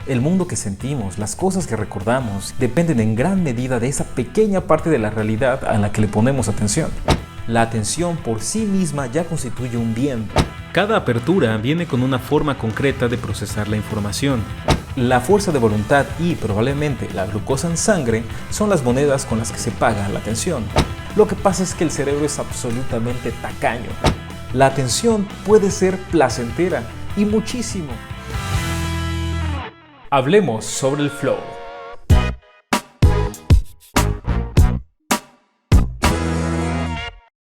El mundo que sentimos, las cosas que recordamos, dependen en gran medida de esa pequeña parte de la realidad a la que le ponemos atención. La atención por sí misma ya constituye un bien. Cada apertura viene con una forma concreta de procesar la información. La fuerza de voluntad y probablemente la glucosa en sangre son las monedas con las que se paga la atención. Lo que pasa es que el cerebro es absolutamente tacaño. La atención puede ser placentera y muchísimo. Hablemos sobre el flow.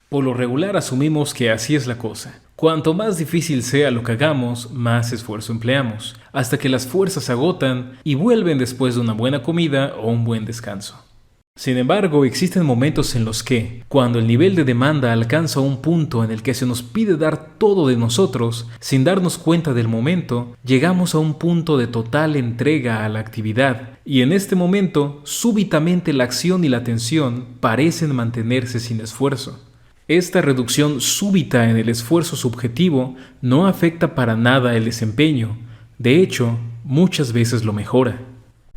Por lo regular asumimos que así es la cosa. Cuanto más difícil sea lo que hagamos, más esfuerzo empleamos, hasta que las fuerzas se agotan y vuelven después de una buena comida o un buen descanso. Sin embargo, existen momentos en los que, cuando el nivel de demanda alcanza un punto en el que se nos pide dar todo de nosotros, sin darnos cuenta del momento, llegamos a un punto de total entrega a la actividad, y en este momento, súbitamente la acción y la atención parecen mantenerse sin esfuerzo. Esta reducción súbita en el esfuerzo subjetivo no afecta para nada el desempeño, de hecho, muchas veces lo mejora.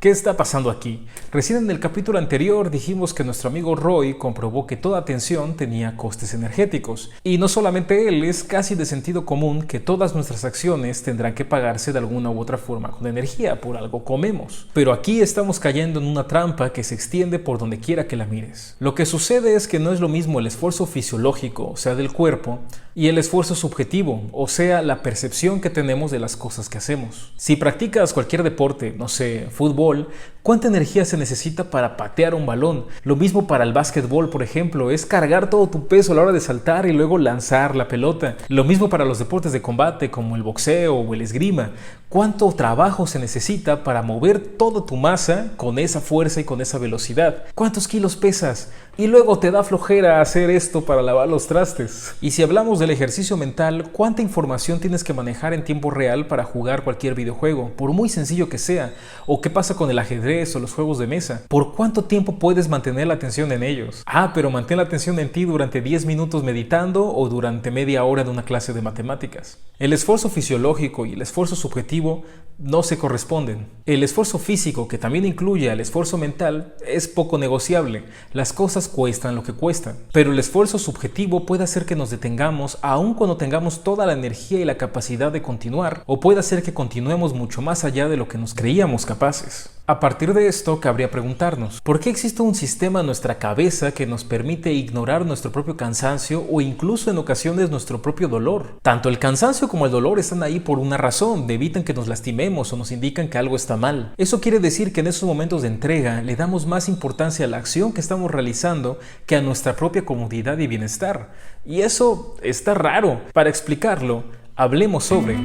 ¿Qué está pasando aquí? Recién en el capítulo anterior dijimos que nuestro amigo Roy comprobó que toda atención tenía costes energéticos. Y no solamente él, es casi de sentido común que todas nuestras acciones tendrán que pagarse de alguna u otra forma con energía, por algo comemos. Pero aquí estamos cayendo en una trampa que se extiende por donde quiera que la mires. Lo que sucede es que no es lo mismo el esfuerzo fisiológico, o sea, del cuerpo, y el esfuerzo subjetivo, o sea, la percepción que tenemos de las cosas que hacemos. Si practicas cualquier deporte, no sé, fútbol, ¿cuánta energía se necesita para patear un balón? Lo mismo para el básquetbol, por ejemplo, es cargar todo tu peso a la hora de saltar y luego lanzar la pelota. Lo mismo para los deportes de combate como el boxeo o el esgrima. ¿Cuánto trabajo se necesita para mover toda tu masa con esa fuerza y con esa velocidad? ¿Cuántos kilos pesas? Y luego te da flojera hacer esto para lavar los trastes. Y si hablamos del ejercicio mental, ¿cuánta información tienes que manejar en tiempo real para jugar cualquier videojuego, por muy sencillo que sea? ¿O qué pasa con el ajedrez o los juegos de mesa? ¿Por cuánto tiempo puedes mantener la atención en ellos? Pero mantén la atención en ti durante 10 minutos meditando o durante media hora de una clase de matemáticas. El esfuerzo fisiológico y el esfuerzo subjetivo no se corresponden. El esfuerzo físico, que también incluye al esfuerzo mental, es poco negociable. Las cosas cuestan lo que cuestan. Pero el esfuerzo subjetivo puede hacer que nos detengamos aun cuando tengamos toda la energía y la capacidad de continuar, o puede hacer que continuemos mucho más allá de lo que nos creíamos capaces. A partir de esto, cabría preguntarnos, ¿por qué existe un sistema en nuestra cabeza que nos permite ignorar nuestro propio cansancio o incluso en ocasiones nuestro propio dolor? Tanto el cansancio como el dolor están ahí por una razón, evitan que nos lastimemos o nos indican que algo está mal. Eso quiere decir que en esos momentos de entrega le damos más importancia a la acción que estamos realizando que a nuestra propia comodidad y bienestar. Y eso está raro. Para explicarlo, hablemos sobre...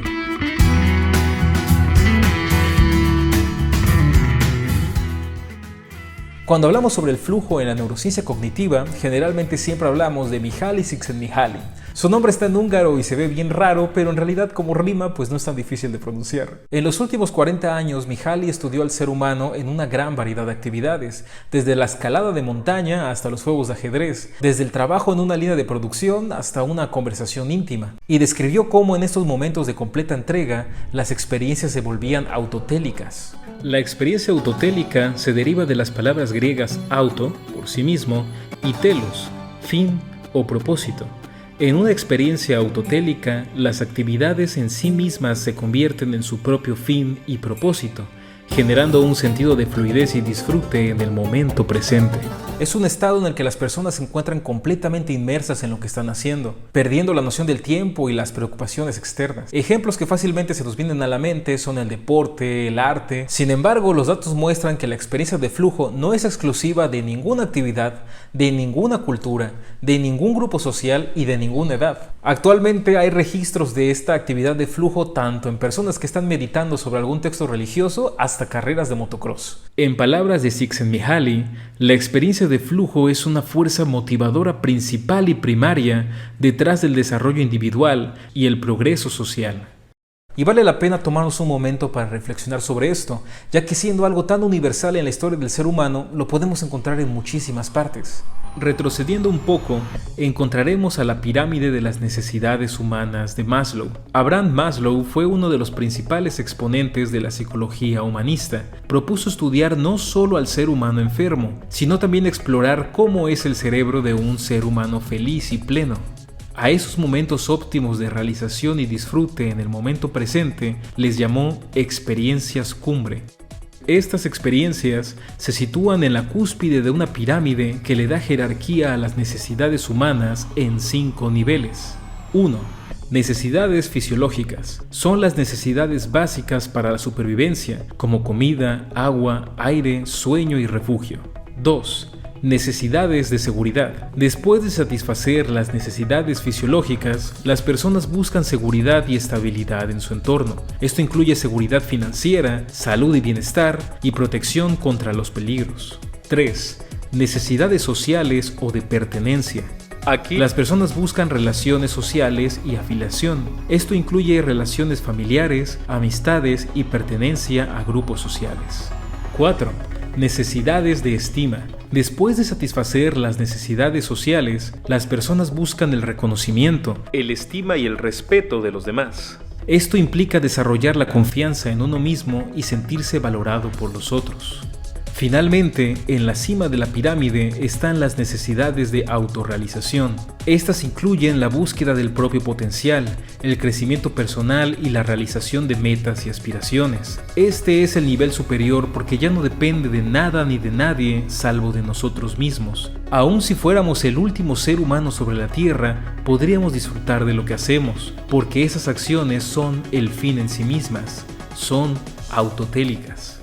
Cuando hablamos sobre el flujo en la neurociencia cognitiva, generalmente siempre hablamos de Mihaly Csikszentmihalyi. Su nombre está en húngaro y se ve bien raro, pero en realidad como rima pues no es tan difícil de pronunciar. En los últimos 40 años, Mihaly estudió al ser humano en una gran variedad de actividades, desde la escalada de montaña hasta los juegos de ajedrez, desde el trabajo en una línea de producción hasta una conversación íntima, y describió cómo en estos momentos de completa entrega, las experiencias se volvían autotélicas. La experiencia autotélica se deriva de las palabras griegas auto, por sí mismo, y telos, fin o propósito. En una experiencia autotélica, las actividades en sí mismas se convierten en su propio fin y propósito, generando un sentido de fluidez y disfrute en el momento presente. Es un estado en el que las personas se encuentran completamente inmersas en lo que están haciendo, perdiendo la noción del tiempo y las preocupaciones externas. Ejemplos que fácilmente se nos vienen a la mente son el deporte, el arte. Sin embargo, los datos muestran que la experiencia de flujo no es exclusiva de ninguna actividad, de ninguna cultura, de ningún grupo social y de ninguna edad. Actualmente hay registros de esta actividad de flujo tanto en personas que están meditando sobre algún texto religioso hasta carreras de motocross. En palabras de Csikszentmihalyi, la experiencia de flujo es una fuerza motivadora principal y primaria detrás del desarrollo individual y el progreso social. Y vale la pena tomarnos un momento para reflexionar sobre esto, ya que siendo algo tan universal en la historia del ser humano, lo podemos encontrar en muchísimas partes. Retrocediendo un poco, encontraremos a la pirámide de las necesidades humanas de Maslow. Abraham Maslow fue uno de los principales exponentes de la psicología humanista. Propuso estudiar no solo al ser humano enfermo, sino también explorar cómo es el cerebro de un ser humano feliz y pleno. A esos momentos óptimos de realización y disfrute en el momento presente les llamó experiencias cumbre. Estas experiencias se sitúan en la cúspide de una pirámide que le da jerarquía a las necesidades humanas en 5 niveles. 1. Necesidades fisiológicas. Son las necesidades básicas para la supervivencia, como comida, agua, aire, sueño y refugio. 2. Necesidades de seguridad. Después de satisfacer las necesidades fisiológicas, las personas buscan seguridad y estabilidad en su entorno. Esto incluye seguridad financiera, salud y bienestar, y protección contra los peligros. 3. Necesidades sociales o de pertenencia. Aquí, las personas buscan relaciones sociales y afiliación. Esto incluye relaciones familiares, amistades y pertenencia a grupos sociales. 4. Necesidades de estima. Después de satisfacer las necesidades sociales, las personas buscan el reconocimiento, el estima y el respeto de los demás. Esto implica desarrollar la confianza en uno mismo y sentirse valorado por los otros. Finalmente, en la cima de la pirámide están las necesidades de autorrealización. Estas incluyen la búsqueda del propio potencial, el crecimiento personal y la realización de metas y aspiraciones. Este es el nivel superior porque ya no depende de nada ni de nadie salvo de nosotros mismos. Aun si fuéramos el último ser humano sobre la Tierra, podríamos disfrutar de lo que hacemos, porque esas acciones son el fin en sí mismas, son autotélicas.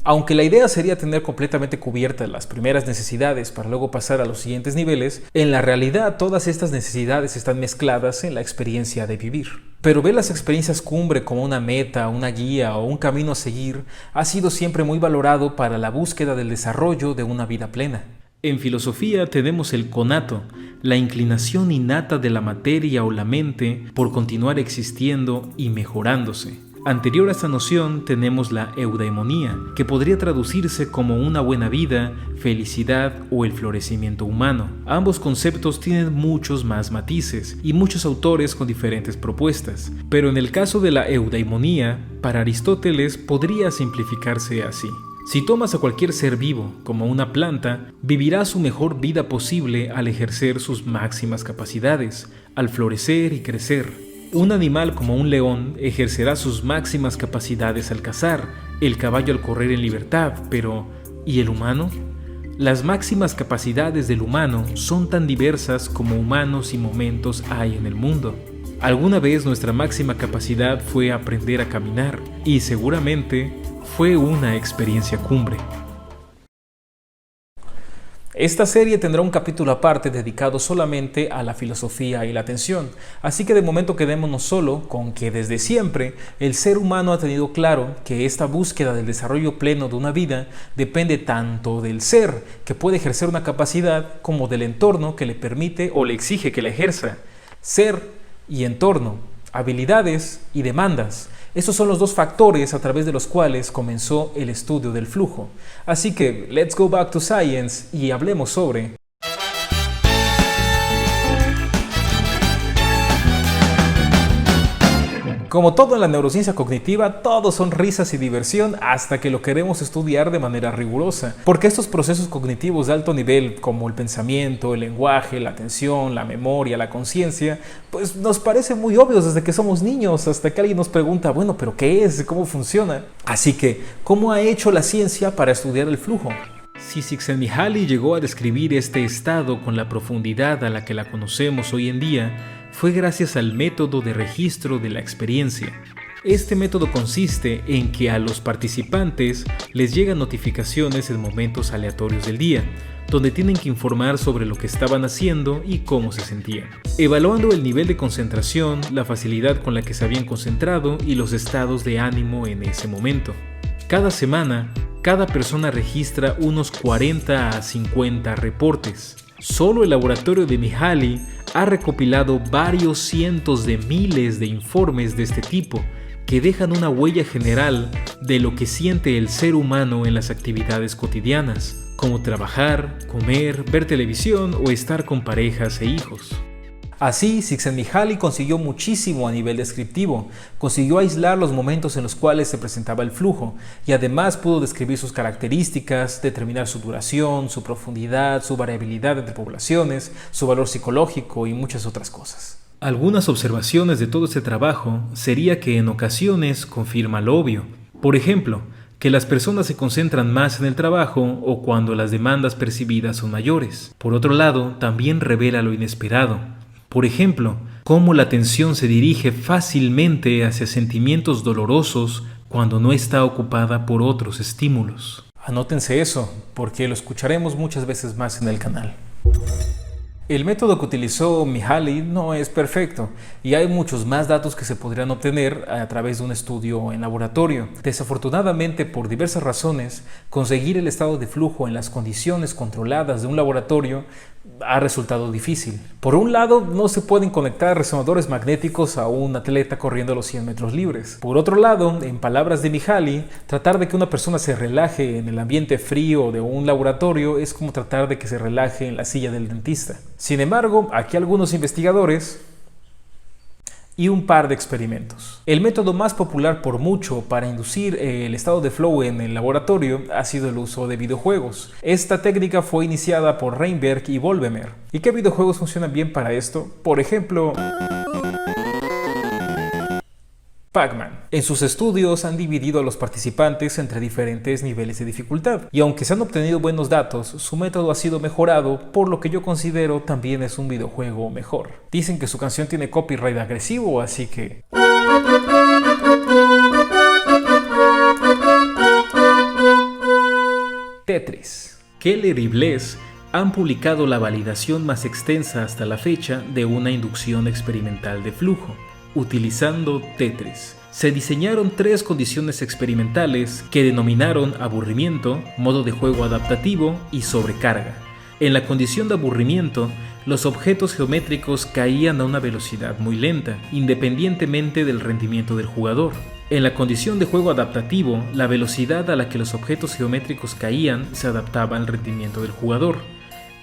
Aunque la idea sería tener completamente cubiertas las primeras necesidades para luego pasar a los siguientes niveles, en la realidad todas estas necesidades están mezcladas en la experiencia de vivir. Pero ver las experiencias cumbre como una meta, una guía o un camino a seguir ha sido siempre muy valorado para la búsqueda del desarrollo de una vida plena. En filosofía tenemos el conato, la inclinación innata de la materia o la mente por continuar existiendo y mejorándose. Anterior a esta noción tenemos la eudaimonía, que podría traducirse como una buena vida, felicidad o el florecimiento humano. Ambos conceptos tienen muchos más matices y muchos autores con diferentes propuestas, pero en el caso de la eudaimonía, para Aristóteles podría simplificarse así. Si tomas a cualquier ser vivo como una planta, vivirá su mejor vida posible al ejercer sus máximas capacidades, al florecer y crecer. Un animal como un león ejercerá sus máximas capacidades al cazar, el caballo al correr en libertad, pero ¿y el humano? Las máximas capacidades del humano son tan diversas como humanos y momentos hay en el mundo. Alguna vez nuestra máxima capacidad fue aprender a caminar, y seguramente fue una experiencia cumbre. Esta serie tendrá un capítulo aparte dedicado solamente a la filosofía y la atención, así que de momento quedémonos solo con que desde siempre el ser humano ha tenido claro que esta búsqueda del desarrollo pleno de una vida depende tanto del ser, que puede ejercer una capacidad, como del entorno que le permite o le exige que la ejerza. Ser y entorno, habilidades y demandas. Estos son los dos factores a través de los cuales comenzó el estudio del flujo. Así que, let's go back to science y hablemos sobre... Como todo en la neurociencia cognitiva, todo son risas y diversión hasta que lo queremos estudiar de manera rigurosa. Porque estos procesos cognitivos de alto nivel, como el pensamiento, el lenguaje, la atención, la memoria, la conciencia, pues nos parecen muy obvios desde que somos niños, hasta que alguien nos pregunta, bueno, ¿pero qué es? ¿Cómo funciona? Así que, ¿cómo ha hecho la ciencia para estudiar el flujo? Si Csikszentmihalyi llegó a describir este estado con la profundidad a la que la conocemos hoy en día, fue gracias al método de registro de la experiencia. Este método consiste en que a los participantes les llegan notificaciones en momentos aleatorios del día, donde tienen que informar sobre lo que estaban haciendo y cómo se sentían, evaluando el nivel de concentración, la facilidad con la que se habían concentrado y los estados de ánimo en ese momento. Cada semana, cada persona registra unos 40 a 50 reportes. Solo el laboratorio de Mihaly ha recopilado varios cientos de miles de informes de este tipo que dejan una huella general de lo que siente el ser humano en las actividades cotidianas, como trabajar, comer, ver televisión o estar con parejas e hijos. Así, Csikszentmihalyi consiguió muchísimo a nivel descriptivo, consiguió aislar los momentos en los cuales se presentaba el flujo y además pudo describir sus características, determinar su duración, su profundidad, su variabilidad entre poblaciones, su valor psicológico y muchas otras cosas. Algunas observaciones de todo este trabajo sería que en ocasiones confirma lo obvio. Por ejemplo, que las personas se concentran más en el trabajo o cuando las demandas percibidas son mayores. Por otro lado, también revela lo inesperado. Por ejemplo, cómo la atención se dirige fácilmente hacia sentimientos dolorosos cuando no está ocupada por otros estímulos. Anótense eso, porque lo escucharemos muchas veces más en el canal. El método que utilizó Mihaly no es perfecto y hay muchos más datos que se podrían obtener a través de un estudio en laboratorio. Desafortunadamente, por diversas razones, conseguir el estado de flujo en las condiciones controladas de un laboratorio ha resultado difícil. Por un lado, no se pueden conectar resonadores magnéticos a un atleta corriendo los 100 metros libres. Por otro lado, en palabras de Mihaly, tratar de que una persona se relaje en el ambiente frío de un laboratorio es como tratar de que se relaje en la silla del dentista. Sin embargo, aquí algunos investigadores y un par de experimentos. El método más popular por mucho para inducir el estado de flow en el laboratorio ha sido el uso de videojuegos. Esta técnica fue iniciada por Reinberg y Volvemer. ¿Y qué videojuegos funcionan bien para esto? Por ejemplo, Pac-Man. En sus estudios han dividido a los participantes entre diferentes niveles de dificultad y aunque se han obtenido buenos datos, su método ha sido mejorado, por lo que yo considero también es un videojuego mejor. Dicen que su canción tiene copyright agresivo, así que... Tetris. Keller y Bless han publicado la validación más extensa hasta la fecha de una inducción experimental de flujo, utilizando Tetris. Se diseñaron 3 condiciones experimentales que denominaron aburrimiento, modo de juego adaptativo y sobrecarga. En la condición de aburrimiento, los objetos geométricos caían a una velocidad muy lenta, independientemente del rendimiento del jugador. En la condición de juego adaptativo, la velocidad a la que los objetos geométricos caían se adaptaba al rendimiento del jugador.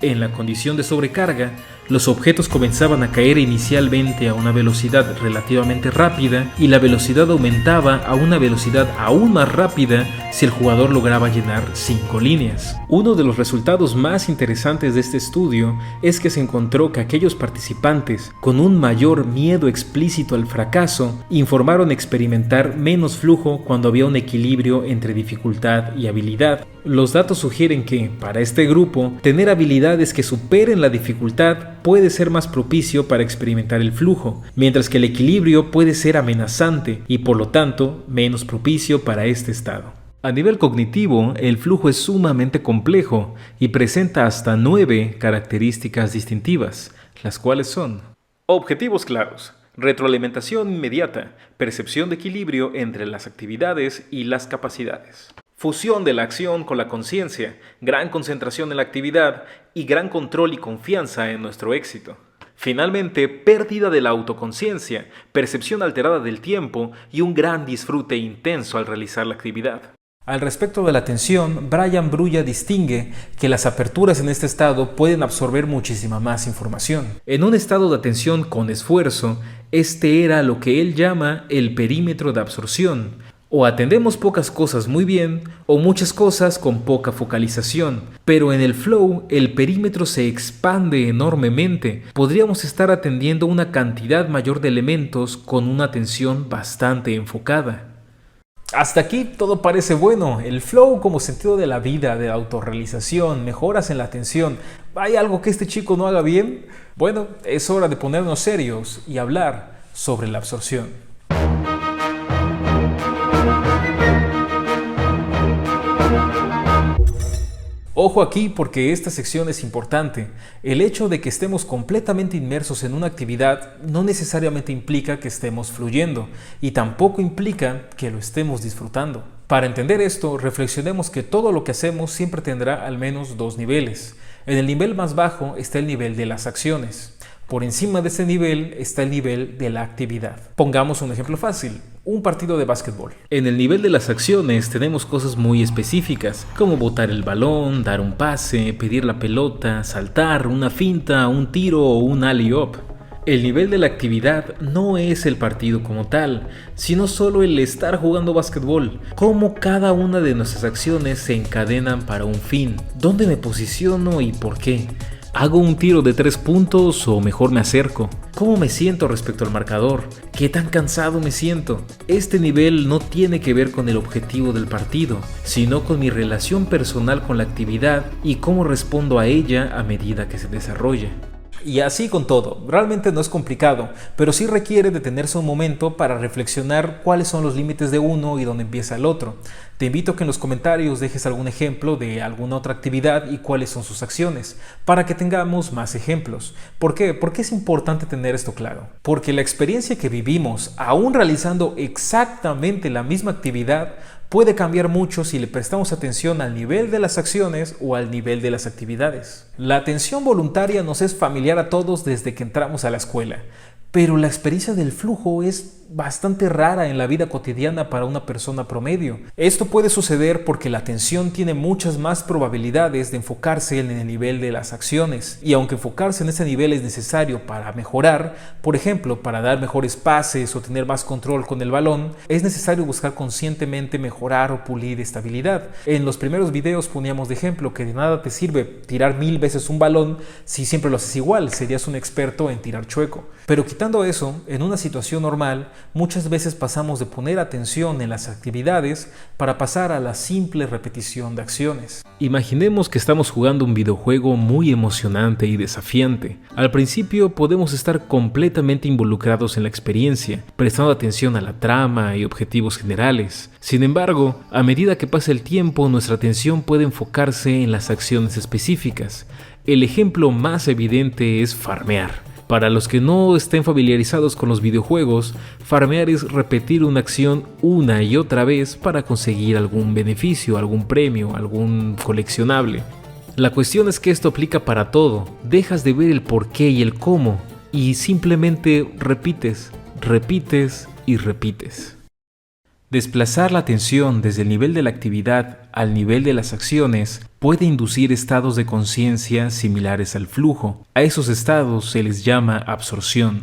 En la condición de sobrecarga, los objetos comenzaban a caer inicialmente a una velocidad relativamente rápida y la velocidad aumentaba a una velocidad aún más rápida si el jugador lograba llenar 5 líneas. Uno de los resultados más interesantes de este estudio es que se encontró que aquellos participantes con un mayor miedo explícito al fracaso informaron experimentar menos flujo cuando había un equilibrio entre dificultad y habilidad. Los datos sugieren que, para este grupo, tener habilidades que superen la dificultad puede ser más propicio para experimentar el flujo, mientras que el equilibrio puede ser amenazante y por lo tanto menos propicio para este estado. A nivel cognitivo, el flujo es sumamente complejo y presenta hasta 9 características distintivas, las cuales son: objetivos claros, retroalimentación inmediata, percepción de equilibrio entre las actividades y las capacidades, fusión de la acción con la conciencia, gran concentración en la actividad y gran control y confianza en nuestro éxito. Finalmente, pérdida de la autoconciencia, percepción alterada del tiempo y un gran disfrute intenso al realizar la actividad. Al respecto de la atención, Brian Brulla distingue que las aperturas en este estado pueden absorber muchísima más información. En un estado de atención con esfuerzo, este era lo que él llama el perímetro de absorción. O atendemos pocas cosas muy bien, o muchas cosas con poca focalización. Pero en el flow, el perímetro se expande enormemente. Podríamos estar atendiendo una cantidad mayor de elementos con una atención bastante enfocada. Hasta aquí todo parece bueno. El flow como sentido de la vida, de autorrealización, mejoras en la atención. ¿Hay algo que este chico no haga bien? Bueno, es hora de ponernos serios y hablar sobre la absorción. Ojo aquí porque esta sección es importante. El hecho de que estemos completamente inmersos en una actividad no necesariamente implica que estemos fluyendo y tampoco implica que lo estemos disfrutando. Para entender esto, reflexionemos que todo lo que hacemos siempre tendrá al menos 2 niveles. En el nivel más bajo está el nivel de las acciones. Por encima de ese nivel está el nivel de la actividad. Pongamos un ejemplo fácil, un partido de básquetbol. En el nivel de las acciones tenemos cosas muy específicas, como botar el balón, dar un pase, pedir la pelota, saltar, una finta, un tiro o un alley-oop. El nivel de la actividad no es el partido como tal, sino solo el estar jugando básquetbol, cómo cada una de nuestras acciones se encadenan para un fin, dónde me posiciono y por qué. ¿Hago un tiro de 3 puntos o mejor me acerco? ¿Cómo me siento respecto al marcador? ¿Qué tan cansado me siento? Este nivel no tiene que ver con el objetivo del partido, sino con mi relación personal con la actividad y cómo respondo a ella a medida que se desarrolla. Y así con todo, realmente no es complicado, pero sí requiere detenerse un momento para reflexionar cuáles son los límites de uno y dónde empieza el otro. Te invito a que en los comentarios dejes algún ejemplo de alguna otra actividad y cuáles son sus acciones, para que tengamos más ejemplos. ¿Por qué? ¿Por qué es importante tener esto claro? Porque la experiencia que vivimos, aún realizando exactamente la misma actividad, puede cambiar mucho si le prestamos atención al nivel de las acciones o al nivel de las actividades. La atención voluntaria nos es familiar a todos desde que entramos a la escuela, pero la experiencia del flujo es bastante rara en la vida cotidiana para una persona promedio. Esto puede suceder porque la atención tiene muchas más probabilidades de enfocarse en el nivel de las acciones, y aunque enfocarse en ese nivel es necesario para mejorar, por ejemplo, para dar mejores pases o tener más control con el balón, es necesario buscar conscientemente mejorar o pulir esta habilidad. En los primeros videos poníamos de ejemplo que de nada te sirve tirar 1000 veces un balón si siempre lo haces igual, serías un experto en tirar chueco. Pero quitando eso, en una situación normal, muchas veces pasamos de poner atención en las actividades para pasar a la simple repetición de acciones. Imaginemos que estamos jugando un videojuego muy emocionante y desafiante. Al principio podemos estar completamente involucrados en la experiencia, prestando atención a la trama y objetivos generales. Sin embargo, a medida que pasa el tiempo, nuestra atención puede enfocarse en las acciones específicas. El ejemplo más evidente es farmear. Para los que no estén familiarizados con los videojuegos, farmear es repetir una acción una y otra vez para conseguir algún beneficio, algún premio, algún coleccionable. La cuestión es que esto aplica para todo. Dejas de ver el por qué y el cómo y simplemente repites, repites y repites. Desplazar la atención desde el nivel de la actividad al nivel de las acciones puede inducir estados de conciencia similares al flujo. A esos estados se les llama absorción.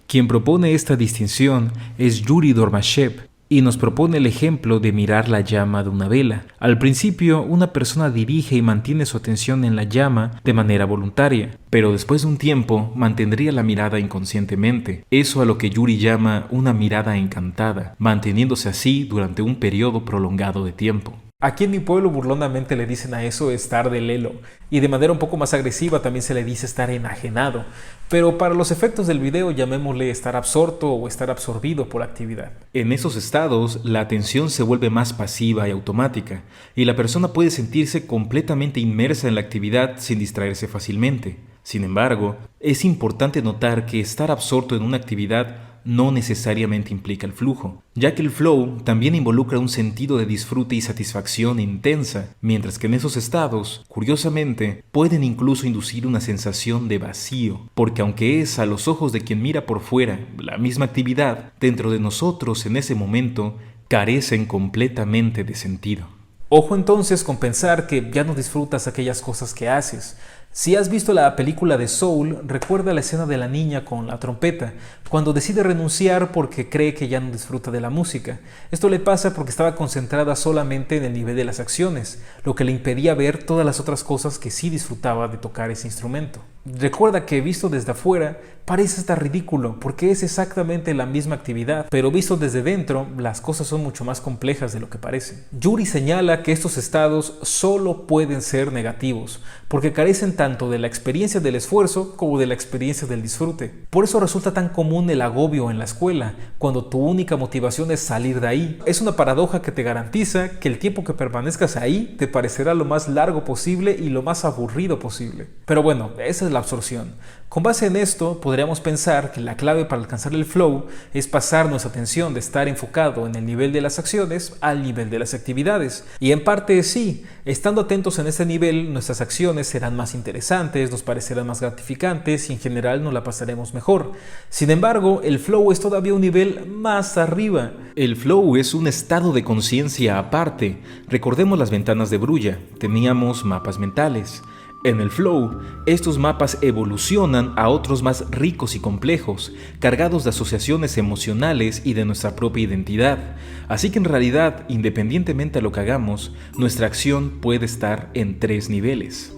Quien propone esta distinción es Yuri Dormashev y nos propone el ejemplo de mirar la llama de una vela. Al principio, una persona dirige y mantiene su atención en la llama de manera voluntaria, pero después de un tiempo mantendría la mirada inconscientemente. Eso a lo que Yuri llama una mirada encantada, manteniéndose así durante un periodo prolongado de tiempo. Aquí en mi pueblo burlonamente le dicen a eso estar de lelo, y de manera un poco más agresiva también se le dice estar enajenado, pero para los efectos del video llamémosle estar absorto o estar absorbido por la actividad. En esos estados, la atención se vuelve más pasiva y automática, y la persona puede sentirse completamente inmersa en la actividad sin distraerse fácilmente. Sin embargo, es importante notar que estar absorto en una actividad no necesariamente implica el flujo, ya que el flow también involucra un sentido de disfrute y satisfacción intensa, mientras que en esos estados, curiosamente, pueden incluso inducir una sensación de vacío, porque aunque es a los ojos de quien mira por fuera la misma actividad, dentro de nosotros en ese momento carecen completamente de sentido. Ojo entonces con pensar que ya no disfrutas aquellas cosas que haces. Si has visto la película de Soul, recuerda la escena de la niña con la trompeta, cuando decide renunciar porque cree que ya no disfruta de la música. Esto le pasa porque estaba concentrada solamente en el nivel de las acciones, lo que le impedía ver todas las otras cosas que sí disfrutaba de tocar ese instrumento. Recuerda que visto desde afuera parece hasta ridículo porque es exactamente la misma actividad, pero visto desde dentro las cosas son mucho más complejas de lo que parecen. Yuri señala que estos estados solo pueden ser negativos porque carecen tanto de la experiencia del esfuerzo como de la experiencia del disfrute. Por eso resulta tan común el agobio en la escuela, cuando tu única motivación es salir de ahí. Es una paradoja que te garantiza que el tiempo que permanezcas ahí te parecerá lo más largo posible y lo más aburrido posible. Pero bueno, esa es la absorción. Con base en esto, podríamos pensar que la clave para alcanzar el flow es pasar nuestra atención de estar enfocado en el nivel de las acciones al nivel de las actividades. Y en parte sí, estando atentos en este nivel, nuestras acciones serán más interesantes. interesantes, nos parecerán más gratificantes y en general nos la pasaremos mejor. Sin embargo, el flow es todavía un nivel más arriba. El flow es un estado de conciencia aparte. Recordemos las ventanas de Brulla. Teníamos mapas mentales. En el flow, estos mapas evolucionan a otros más ricos y complejos, cargados de asociaciones emocionales y de nuestra propia identidad. Así que en realidad, independientemente de lo que hagamos, nuestra acción puede estar en 3 niveles.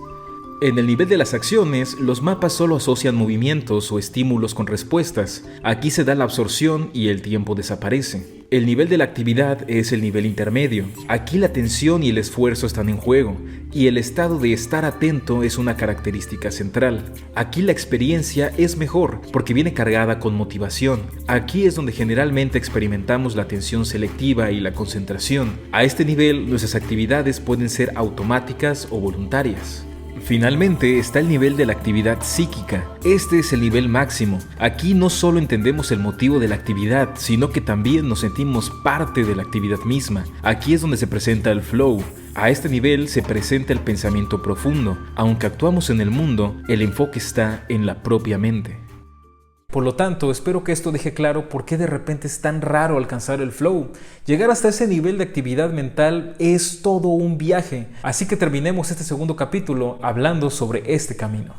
En el nivel de las acciones, los mapas solo asocian movimientos o estímulos con respuestas. Aquí se da la absorción y el tiempo desaparece. El nivel de la actividad es el nivel intermedio. Aquí la atención y el esfuerzo están en juego, y el estado de estar atento es una característica central. Aquí la experiencia es mejor, porque viene cargada con motivación. Aquí es donde generalmente experimentamos la atención selectiva y la concentración. A este nivel, nuestras actividades pueden ser automáticas o voluntarias. Finalmente está el nivel de la actividad psíquica. Este es el nivel máximo. Aquí no solo entendemos el motivo de la actividad, sino que también nos sentimos parte de la actividad misma. Aquí es donde se presenta el flow. A este nivel se presenta el pensamiento profundo. Aunque actuamos en el mundo, el enfoque está en la propia mente. Por lo tanto, espero que esto deje claro por qué de repente es tan raro alcanzar el flow. Llegar hasta ese nivel de actividad mental es todo un viaje. Así que terminemos este segundo capítulo hablando sobre este camino.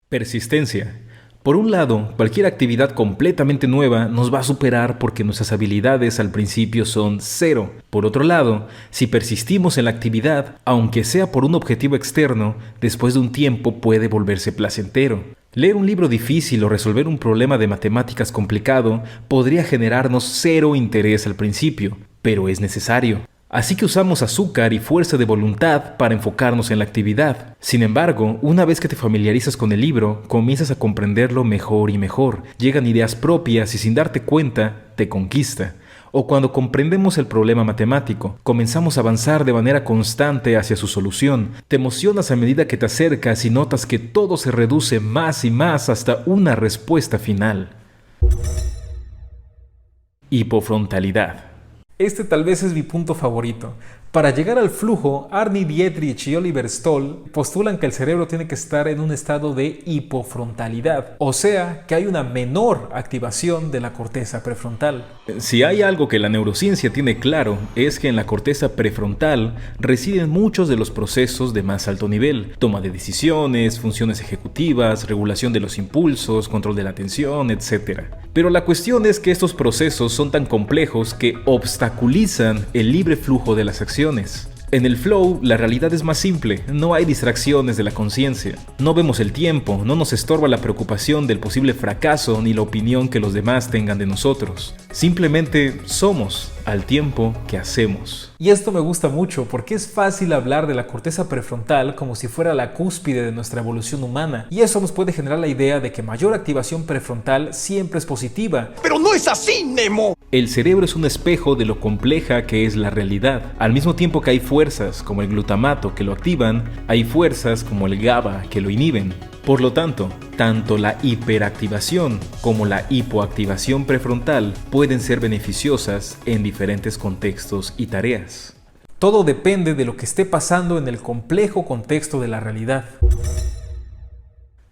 Persistencia. Por un lado, cualquier actividad completamente nueva nos va a superar porque nuestras habilidades al principio son 0. Por otro lado, si persistimos en la actividad, aunque sea por un objetivo externo, después de un tiempo puede volverse placentero. Leer un libro difícil o resolver un problema de matemáticas complicado podría generarnos 0 interés al principio, pero es necesario. Así que usamos azúcar y fuerza de voluntad para enfocarnos en la actividad. Sin embargo, una vez que te familiarizas con el libro, comienzas a comprenderlo mejor y mejor. Llegan ideas propias y sin darte cuenta, te conquista. O cuando comprendemos el problema matemático, comenzamos a avanzar de manera constante hacia su solución. Te emocionas a medida que te acercas y notas que todo se reduce más y más hasta una respuesta final. Hipofrontalidad. Este tal vez es mi punto favorito. Para llegar al flujo, Arne Dietrich y Oliver Stoll postulan que el cerebro tiene que estar en un estado de hipofrontalidad, o sea, que hay una menor activación de la corteza prefrontal. Si hay algo que la neurociencia tiene claro, es que en la corteza prefrontal residen muchos de los procesos de más alto nivel: toma de decisiones, funciones ejecutivas, regulación de los impulsos, control de la atención, etc. Pero la cuestión es que estos procesos son tan complejos que obstaculizan el libre flujo de las acciones. En el flow, la realidad es más simple, no hay distracciones de la conciencia. No vemos el tiempo, no nos estorba la preocupación del posible fracaso ni la opinión que los demás tengan de nosotros. Simplemente somos al tiempo que hacemos. Y esto me gusta mucho porque es fácil hablar de la corteza prefrontal como si fuera la cúspide de nuestra evolución humana, y eso nos puede generar la idea de que mayor activación prefrontal siempre es positiva. ¡Pero no es así, Nemo! El cerebro es un espejo de lo compleja que es la realidad. Al mismo tiempo que hay fuerzas como el glutamato que lo activan, hay fuerzas como el GABA que lo inhiben. Por lo tanto, tanto la hiperactivación como la hipoactivación prefrontal pueden ser beneficiosas en diferentes contextos y tareas. Todo depende de lo que esté pasando en el complejo contexto de la realidad.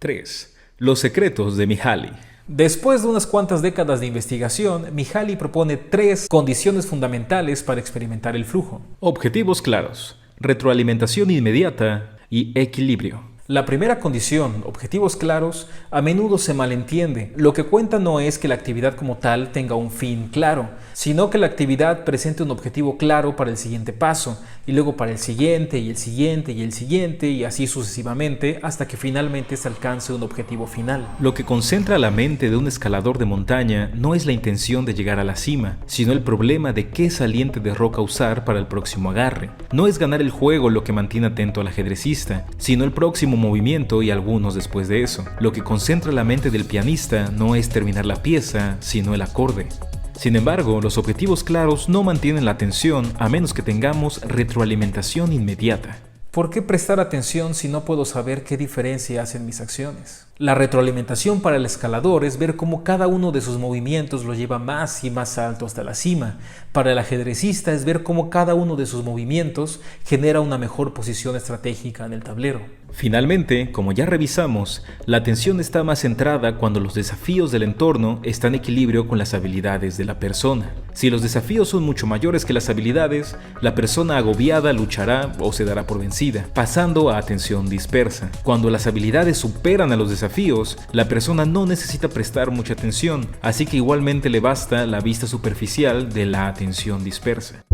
3. Los secretos de Mihaly. Después de unas cuantas décadas de investigación, Mihaly propone 3 condiciones fundamentales para experimentar el flujo. Objetivos claros, retroalimentación inmediata y equilibrio. La primera condición, objetivos claros, a menudo se malentiende. Lo que cuenta no es que la actividad como tal tenga un fin claro, sino que la actividad presente un objetivo claro para el siguiente paso, y luego para el siguiente, y el siguiente, y el siguiente, y así sucesivamente, hasta que finalmente se alcance un objetivo final. Lo que concentra la mente de un escalador de montaña no es la intención de llegar a la cima, sino el problema de qué saliente de roca usar para el próximo agarre. No es ganar el juego lo que mantiene atento al ajedrecista, sino el próximo movimiento y algunos después de eso. Lo que concentra la mente del pianista no es terminar la pieza, sino el acorde. Sin embargo, los objetivos claros no mantienen la atención a menos que tengamos retroalimentación inmediata. ¿Por qué prestar atención si no puedo saber qué diferencia hacen mis acciones? La retroalimentación para el escalador es ver cómo cada uno de sus movimientos lo lleva más y más alto hasta la cima. Para el ajedrecista es ver cómo cada uno de sus movimientos genera una mejor posición estratégica en el tablero. Finalmente, como ya revisamos, la atención está más centrada cuando los desafíos del entorno están en equilibrio con las habilidades de la persona. Si los desafíos son mucho mayores que las habilidades, la persona agobiada luchará o se dará por vencida, pasando a atención dispersa. Cuando las habilidades superan a los desafíos, la persona no necesita prestar mucha atención, así que igualmente le basta la vista superficial de la atención dispersa.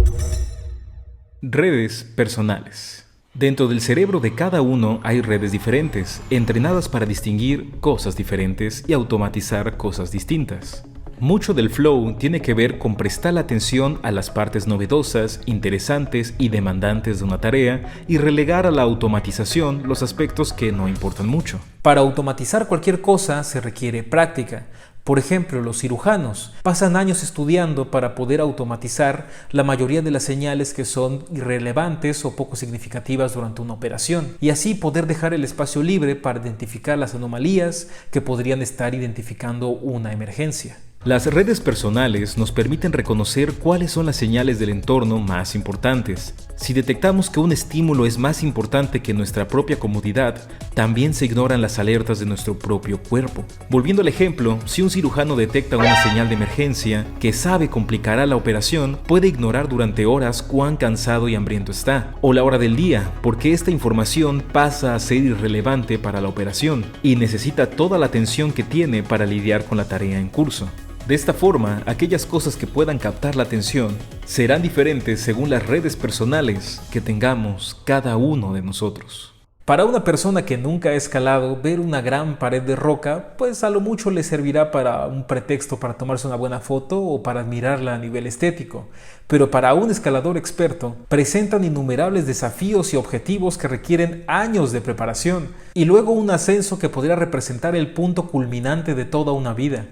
Redes personales. Dentro del cerebro de cada uno hay redes diferentes, entrenadas para distinguir cosas diferentes y automatizar cosas distintas. Mucho del flow tiene que ver con prestar la atención a las partes novedosas, interesantes y demandantes de una tarea y relegar a la automatización los aspectos que no importan mucho. Para automatizar cualquier cosa se requiere práctica. Por ejemplo, los cirujanos pasan años estudiando para poder automatizar la mayoría de las señales que son irrelevantes o poco significativas durante una operación, y así poder dejar el espacio libre para identificar las anomalías que podrían estar identificando una emergencia. Las redes personales nos permiten reconocer cuáles son las señales del entorno más importantes. Si detectamos que un estímulo es más importante que nuestra propia comodidad, también se ignoran las alertas de nuestro propio cuerpo. Volviendo al ejemplo, si un cirujano detecta una señal de emergencia que sabe complicará la operación, puede ignorar durante horas cuán cansado y hambriento está, o la hora del día, porque esta información pasa a ser irrelevante para la operación y necesita toda la atención que tiene para lidiar con la tarea en curso. De esta forma, aquellas cosas que puedan captar la atención serán diferentes según las redes personales que tengamos cada uno de nosotros. Para una persona que nunca ha escalado, ver una gran pared de roca, pues a lo mucho le servirá para un pretexto para tomarse una buena foto o para admirarla a nivel estético. Pero para un escalador experto, presentan innumerables desafíos y objetivos que requieren años de preparación, y luego un ascenso que podría representar el punto culminante de toda una vida.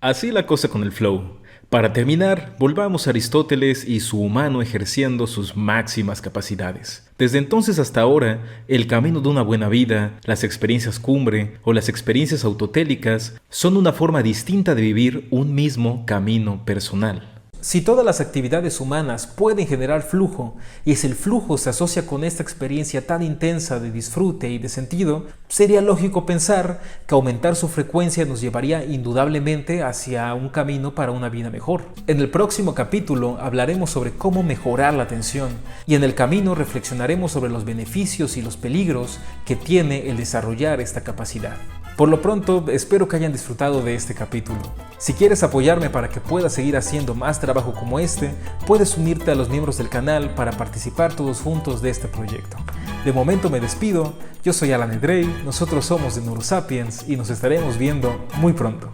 Así la cosa con el flow. Para terminar, volvamos a Aristóteles y su humano ejerciendo sus máximas capacidades. Desde entonces hasta ahora, el camino de una buena vida, las experiencias cumbre o las experiencias autotélicas son una forma distinta de vivir un mismo camino personal. Si todas las actividades humanas pueden generar flujo, y si el flujo se asocia con esta experiencia tan intensa de disfrute y de sentido, sería lógico pensar que aumentar su frecuencia nos llevaría indudablemente hacia un camino para una vida mejor. En el próximo capítulo hablaremos sobre cómo mejorar la atención, y en el camino reflexionaremos sobre los beneficios y los peligros que tiene el desarrollar esta capacidad. Por lo pronto, espero que hayan disfrutado de este capítulo. Si quieres apoyarme para que pueda seguir haciendo más trabajo como este, puedes unirte a los miembros del canal para participar todos juntos de este proyecto. De momento me despido, yo soy Alan Edrey, nosotros somos de Neurosapiens y nos estaremos viendo muy pronto.